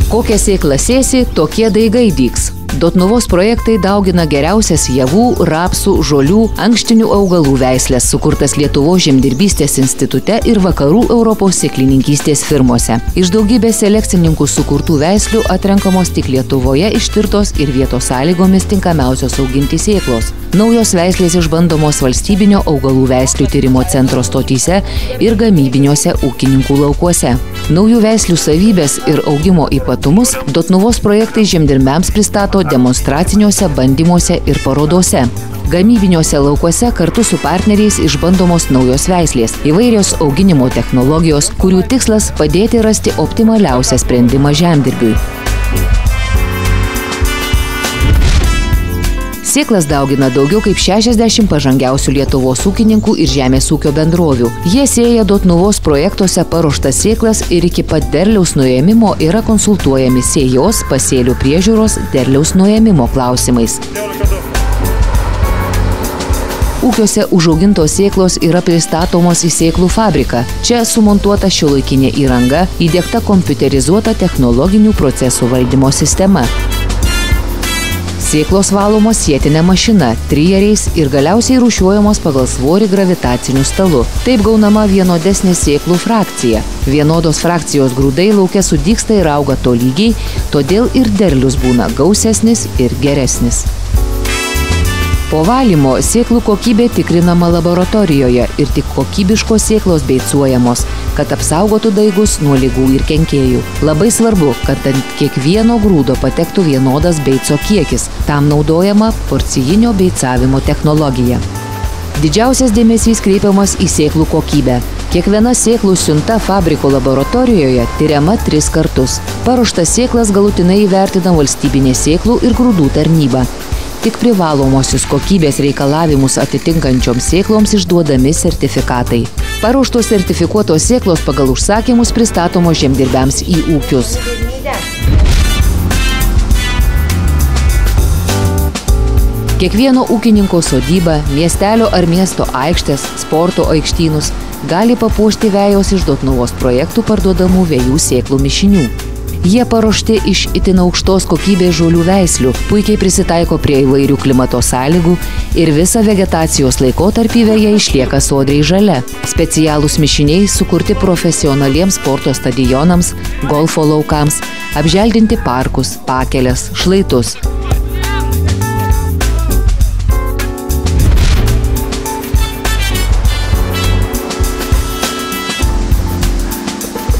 Kokią sėklą sėsi, tokie daigai dygs. Dotnuvos projektai daugina geriausias javų, rapsų, žolių, ankštinių augalų veislės, sukurtas Lietuvos žemdirbystės institute ir Vakarų Europos sėklininkystės firmose. Iš daugybės selekcininkų sukurtų veislių atrenkamos tik Lietuvoje ištirtos ir vietos sąlygomis tinkamiausios auginti sėklos. Naujos veislės išbandomos valstybinio augalų veislių tyrimo centro stotyse ir gamybiniuose ūkininkų laukuose. Naujų veislių savybės ir augimo ypatumus Dotnuvos projektai žemdirbiams pristato demonstraciniuose bandymuose ir parodose. Gamybiniuose laukuose kartu su partneriais išbandomos naujos veislės, įvairios auginimo technologijos, kurių tikslas padėti rasti optimaliausią sprendimą žemdirbiui. Sėklas daugina daugiau kaip 60 pažangiausių Lietuvos ūkininkų ir žemės ūkio bendrovių. Jie sėja Dotnuvos projektuose paruoštas sėklas ir iki pat derliaus nuėmimo yra konsultuojami sėjos, pasėlių priežiūros, derliaus nuėmimo klausimais. Ūkiuose užaugintos sėklos yra pristatomos į sėklų fabriką. Čia sumontuota šiuolaikinė įranga, įdiegta kompiuterizuota technologinių procesų valdymo sistema. Sėklos valomos sėtine mašina, trijeriais ir galiausiai rūšiuojamos pagal svorį gravitaciniu stalu. Taip gaunama vienodesnė sėklų frakcija. Vienodos frakcijos grūdai lauke sudygsta ir auga tolygiai, todėl ir derlius būna gausesnis ir geresnis. Po valymo sėklų kokybė tikrinama laboratorijoje ir tik kokybiškos sėklos beicuojamos, kad apsaugotų daigus nuo ligų ir kenkėjų. Labai svarbu, kad ant kiekvieno grūdo patektų vienodas beico kiekis. Tam naudojama porcijinio beicavimo technologija. Didžiausias dėmesys kreipiamas į sėklų kokybę. Kiekviena sėklų siunta fabriko laboratorijoje tyriama 3 kartus. Paruoštas sėklas galutinai įvertina valstybinė sėklų ir grūdų tarnyba. Tik privalomosius kokybės reikalavimus atitinkančioms sėkloms išduodami sertifikatai. Paruoštos sertifikuotos sėklos pagal užsakymus pristatomos žemdirbiams į ūkius. Kiekvieno ūkininko sodyba, miestelio ar miesto aikštės, sporto aikštynus gali papuošti vejos iš Dotnuvos projektų parduodamų vejų sėklų mišinių. Jie paruošti iš itin aukštos kokybės žolių veislių, puikiai prisitaiko prie įvairių klimato sąlygų ir visą vegetacijos laikotarpį veja išlieka sodriai žalia. Specialūs mišiniai sukurti profesionaliems sporto stadionams, golfo laukams, apželdinti parkus, pakeles, šlaitus.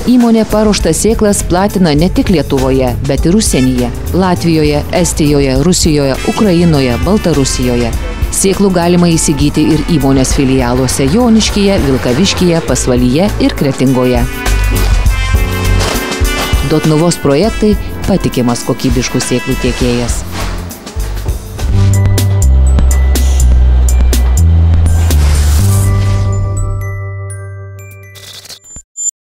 Įmonė paruoštas sėklas platina ne tik Lietuvoje, bet ir užsienyje – Latvijoje, Estijoje, Rusijoje, Ukrainoje, Baltarusijoje. Sėklų galima įsigyti ir įmonės filialuose Joniškyje, Vilkaviškyje, Pasvalyje ir Kretingoje. Dotnuvos projektai – patikimas kokybiškų sėklų tiekėjas.